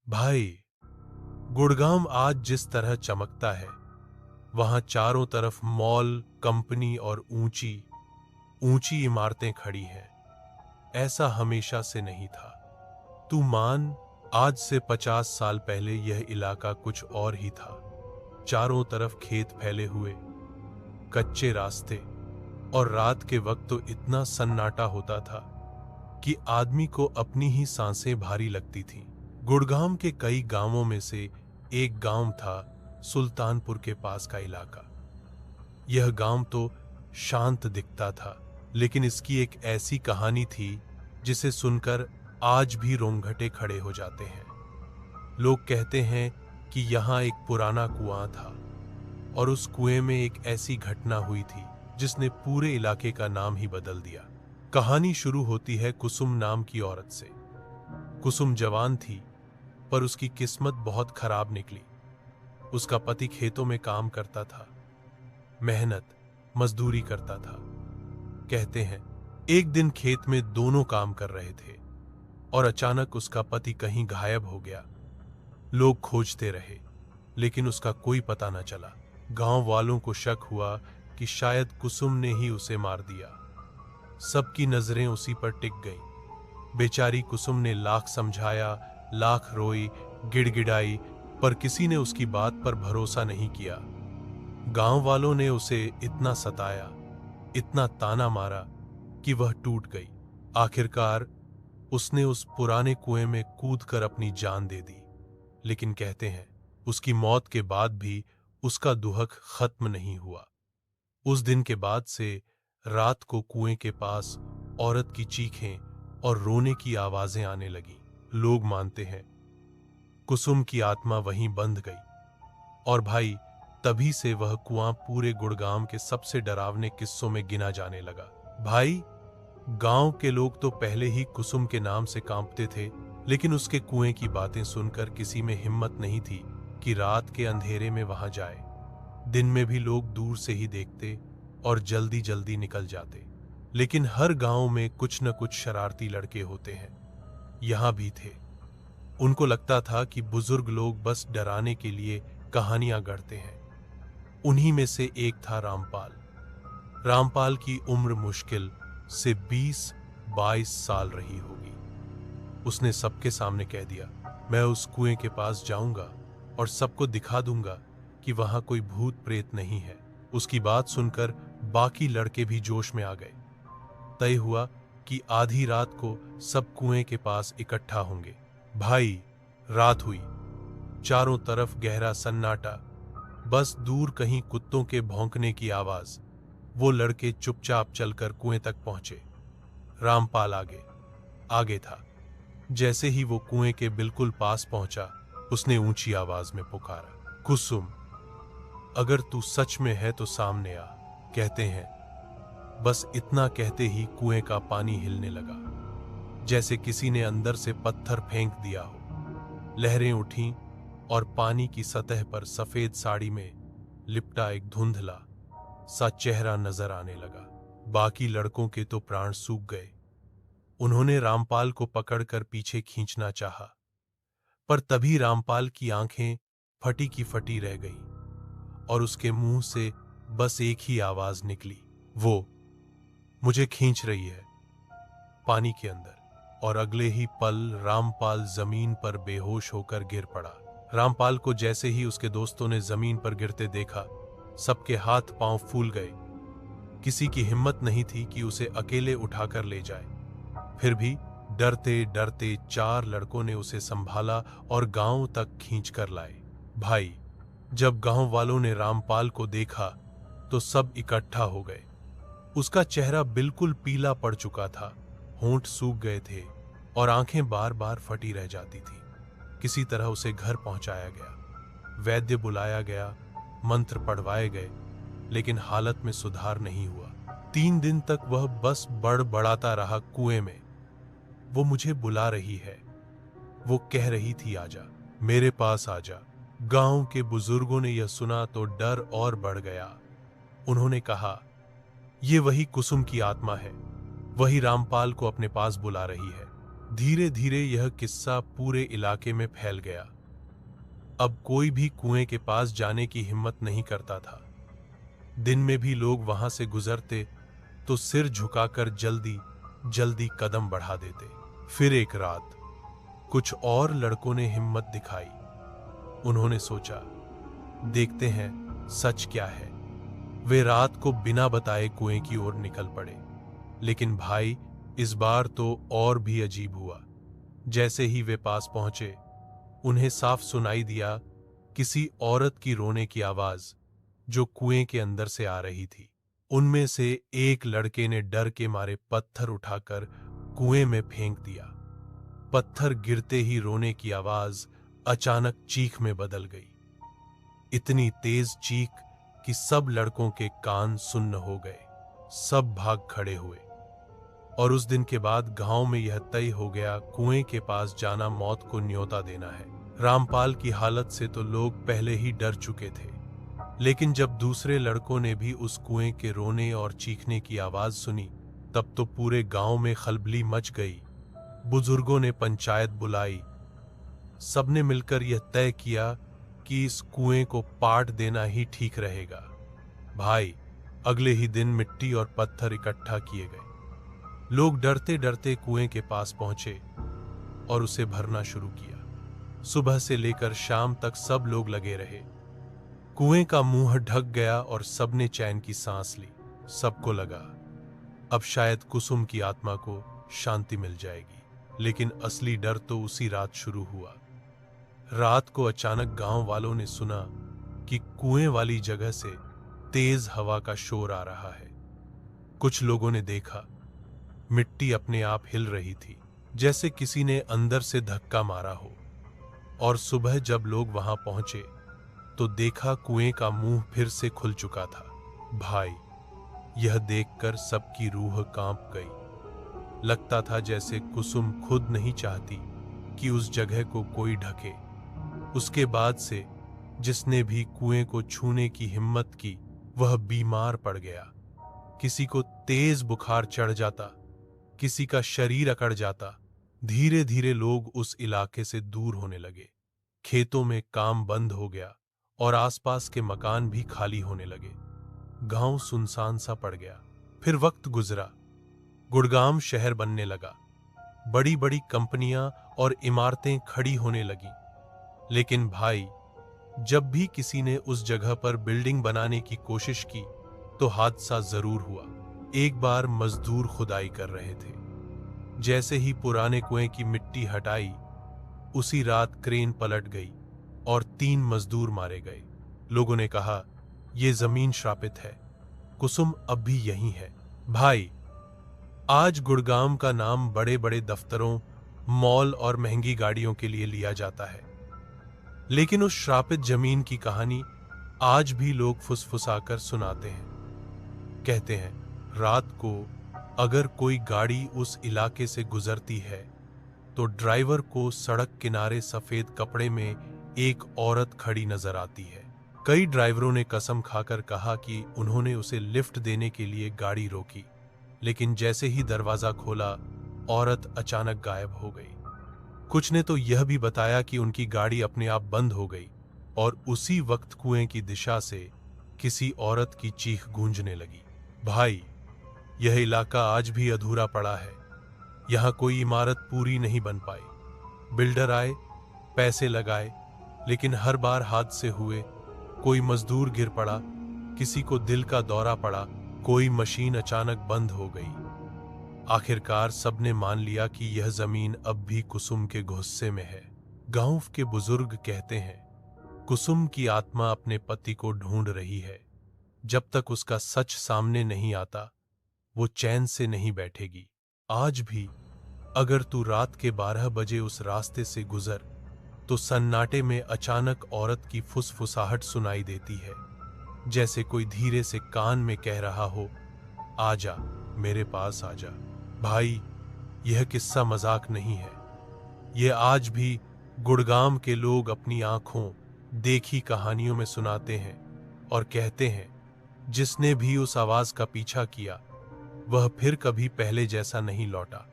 भाई, गुड़गांव आज जिस तरह चमकता है, वहां चारों तरफ मॉल, कंपनी और ऊंची ऊंची इमारतें खड़ी हैं। ऐसा हमेशा से नहीं था। तू मान, आज से 50 साल पहले यह इलाका कुछ और ही था। चारों तरफ खेत फैले हुए, कच्चे रास्ते, और रात के वक्त तो इतना सन्नाटा होता था कि आदमी को अपनी ही सांसें भारी लगती थीं। गुड़गांव के कई गांवों में से एक गांव था सुल्तानपुर के पास का इलाका। यह गांव तो शांत दिखता था, लेकिन इसकी एक ऐसी कहानी थी जिसे सुनकर आज भी रोंगटे खड़े हो जाते हैं। लोग कहते हैं कि यहाँ एक पुराना कुआं था और उस कुएं में एक ऐसी घटना हुई थी जिसने पूरे इलाके का नाम ही बदल दिया। कहानी शुरू होती है कुसुम नाम की औरत से। कुसुम जवान थी, पर उसकी किस्मत बहुत खराब निकली। उसका पति खेतों में काम करता था, मेहनत मजदूरी करता था। कहते हैं एक दिन खेत में दोनों काम कर रहे थे और अचानक उसका पति कहीं गायब हो गया। लोग खोजते रहे, लेकिन उसका कोई पता न चला। गांव वालों को शक हुआ कि शायद कुसुम ने ही उसे मार दिया। सबकी नजरें उसी पर टिक गईं। बेचारी कुसुम ने लाख समझाया, लाख रोई, गिड़गिड़ाई, पर किसी ने उसकी बात पर भरोसा नहीं किया। गांव वालों ने उसे इतना सताया, इतना ताना मारा कि वह टूट गई। आखिरकार उसने उस पुराने कुएं में कूदकर अपनी जान दे दी। लेकिन कहते हैं उसकी मौत के बाद भी उसका दुहक खत्म नहीं हुआ। उस दिन के बाद से रात को कुएं के पास औरत की चीखें और रोने की आवाजें आने लगी। लोग मानते हैं कुसुम की आत्मा वहीं बंध गई। और भाई, तभी से वह कुआं पूरे गुड़गांव के सबसे डरावने किस्सों में गिना जाने लगा। भाई, गांव के लोग तो पहले ही कुसुम के नाम से कांपते थे, लेकिन उसके कुएं की बातें सुनकर किसी में हिम्मत नहीं थी कि रात के अंधेरे में वहां जाए। दिन में भी लोग दूर से ही देखते और जल्दी जल्दी निकल जाते। लेकिन हर गांव में कुछ न कुछ शरारती लड़के होते हैं। यहां भी थे। उनको लगता था कि बुजुर्ग लोग बस डराने के लिए कहानियां गढ़ते हैं। उन्हीं में से एक था रामपाल। रामपाल की उम्र मुश्किल से 20-22 साल रही होगी। उसने सबके सामने कह दिया, मैं उस कुएं के पास जाऊंगा और सबको दिखा दूंगा कि वहां कोई भूत प्रेत नहीं है। उसकी बात सुनकर बाकी लड़के भी जोश में आ गए। तय हुआ कि आधी रात को सब कुएं के पास इकट्ठा होंगे। भाई, रात हुई। चारों तरफ गहरा सन्नाटा, बस दूर कहीं कुत्तों के भौंकने की आवाज। वो लड़के चुपचाप चलकर कुएं तक पहुंचे। रामपाल आगे आगे था। जैसे ही वो कुएं के बिल्कुल पास पहुंचा, उसने ऊंची आवाज में पुकारा, कुसुम, अगर तू सच में है तो सामने आ। कहते हैं बस इतना कहते ही कुएं का पानी हिलने लगा, जैसे किसी ने अंदर से पत्थर फेंक दिया हो। लहरें उठीं और पानी की सतह पर सफेद साड़ी में लिपटा एक धुंधला सा चेहरा नजर आने लगा। बाकी लड़कों के तो प्राण सूख गए। उन्होंने रामपाल को पकड़कर पीछे खींचना चाहा, पर तभी रामपाल की आंखें फटी की फटी रह गईं और उसके मुंह से बस एक ही आवाज निकली, वो मुझे खींच रही है। पानी के अंदर। और अगले ही पल रामपाल जमीन पर बेहोश होकर गिर पड़ा। रामपाल को जैसे ही उसके दोस्तों ने जमीन पर गिरते देखा, सबके हाथ पांव फूल गए। किसी की हिम्मत नहीं थी कि उसे अकेले उठाकर ले जाए। फिर भी डरते डरते 4 लड़कों ने उसे संभाला और गांव तक खींच कर लाए। भाई, जब गांव वालों ने रामपाल को देखा तो सब इकट्ठा हो गए। उसका चेहरा बिल्कुल पीला पड़ चुका था, होंठ सूख गए थे और आंखें बार बार फटी रह जाती थी। किसी तरह उसे घर पहुंचाया गया। वैद्य बुलाया गया, मंत्र पढ़वाए गए, लेकिन हालत में सुधार नहीं हुआ। 3 दिन तक वह बस बड़बड़ाता रहा कुएं में। वो मुझे बुला रही है, वो कह रही थी, आजा, मेरे पास आजा। गांव के बुजुर्गों ने यह सुना तो डर और बढ़ गया। उन्होंने कहा, ये वही कुसुम की आत्मा है, वही रामपाल को अपने पास बुला रही है। धीरे धीरे यह किस्सा पूरे इलाके में फैल गया। अब कोई भी कुएं के पास जाने की हिम्मत नहीं करता था। दिन में भी लोग वहां से गुजरते तो सिर झुकाकर जल्दी जल्दी कदम बढ़ा देते। फिर एक रात कुछ और लड़कों ने हिम्मत दिखाई। उन्होंने सोचा, देखते हैं सच क्या है। वे रात को बिना बताए कुएं की ओर निकल पड़े। लेकिन भाई, इस बार तो और भी अजीब हुआ। जैसे ही वे पास पहुंचे, उन्हें साफ सुनाई दिया किसी औरत की रोने की आवाज जो कुएं के अंदर से आ रही थी। उनमें से एक लड़के ने डर के मारे पत्थर उठाकर कुएं में फेंक दिया। पत्थर गिरते ही रोने की आवाज अचानक चीख में बदल गई। इतनी तेज चीख कि सब लड़कों के कान सुन्न हो गए। सब भाग खड़े हुए और उस दिन के बाद गांव में यह तय हो गया, कुएं के पास जाना मौत को न्योता देना है। रामपाल की हालत से तो लोग पहले ही डर चुके थे, लेकिन जब दूसरे लड़कों ने भी उस कुएं के रोने और चीखने की आवाज सुनी, तब तो पूरे गांव में खलबली मच गई। बुजुर्गों ने पंचायत बुलाई। सबने मिलकर यह तय किया कि इस कुएं को पाट देना ही ठीक रहेगा। भाई, अगले ही दिन मिट्टी और पत्थर इकट्ठा किए गए। लोग डरते डरते कुएं के पास पहुंचे और उसे भरना शुरू किया। सुबह से लेकर शाम तक सब लोग लगे रहे। कुएं का मुंह ढक गया और सबने चैन की सांस ली। सबको लगा अब शायद कुसुम की आत्मा को शांति मिल जाएगी। लेकिन असली डर तो उसी रात शुरू हुआ। रात को अचानक गांव वालों ने सुना कि कुएं वाली जगह से तेज हवा का शोर आ रहा है। कुछ लोगों ने देखा, मिट्टी अपने आप हिल रही थी, जैसे किसी ने अंदर से धक्का मारा हो। और सुबह जब लोग वहां पहुंचे तो देखा कुएं का मुंह फिर से खुल चुका था। भाई, यह देखकर सबकी रूह कांप गई। लगता था जैसे कुसुम खुद नहीं चाहती कि उस जगह को कोई ढके। उसके बाद से जिसने भी कुएं को छूने की हिम्मत की, वह बीमार पड़ गया। किसी को तेज बुखार चढ़ जाता, किसी का शरीर अकड़ जाता। धीरे धीरे लोग उस इलाके से दूर होने लगे। खेतों में काम बंद हो गया और आसपास के मकान भी खाली होने लगे। गांव सुनसान सा पड़ गया। फिर वक्त गुजरा, गुड़गांव शहर बनने लगा। बड़ी बड़ी कंपनियां और इमारतें खड़ी होने लगी। लेकिन भाई, जब भी किसी ने उस जगह पर बिल्डिंग बनाने की कोशिश की तो हादसा जरूर हुआ। एक बार मजदूर खुदाई कर रहे थे। जैसे ही पुराने कुएं की मिट्टी हटाई, उसी रात क्रेन पलट गई और 3 मजदूर मारे गए। लोगों ने कहा, यह जमीन श्रापित है, कुसुम अब भी यहीं है। भाई, आज गुड़गांव का नाम बड़े बड़े दफ्तरों, मॉल और महंगी गाड़ियों के लिए लिया जाता है, लेकिन उस श्रापित जमीन की कहानी आज भी लोग फुसफुसाकर सुनाते हैं। कहते हैं, रात को अगर कोई गाड़ी उस इलाके से गुजरती है तो ड्राइवर को सड़क किनारे सफेद कपड़े में एक औरत खड़ी नजर आती है। कई ड्राइवरों ने कसम खाकर कहा कि उन्होंने उसे लिफ्ट देने के लिए गाड़ी रोकी, लेकिन जैसे ही दरवाजा खोला, औरत अचानक गायब हो गई। कुछ ने तो यह भी बताया कि उनकी गाड़ी अपने आप बंद हो गई और उसी वक्त कुएं की दिशा से किसी औरत की चीख गूंजने लगी। भाई, यह इलाका आज भी अधूरा पड़ा है। यहां कोई इमारत पूरी नहीं बन पाई। बिल्डर आए, पैसे लगाए, लेकिन हर बार हादसे हुए। कोई मजदूर गिर पड़ा, किसी को दिल का दौरा पड़ा, कोई मशीन अचानक बंद हो गई। आखिरकार सबने मान लिया कि यह जमीन अब भी कुसुम के गुस्से में है। गांव के बुजुर्ग कहते हैं, कुसुम की आत्मा अपने पति को ढूंढ रही है। जब तक उसका सच सामने नहीं आता, वो चैन से नहीं बैठेगी। आज भी अगर तू रात के 12 बजे उस रास्ते से गुजर तो सन्नाटे में अचानक औरत की फुसफुसाहट सुनाई देती है, जैसे कोई धीरे से कान में कह रहा हो, आजा, मेरे पास आजा। भाई, यह किस्सा मजाक नहीं है। यह आज भी गुड़गांव के लोग अपनी आंखों देखी कहानियों में सुनाते हैं और कहते हैं, जिसने भी उस आवाज का पीछा किया वह फिर कभी पहले जैसा नहीं लौटा।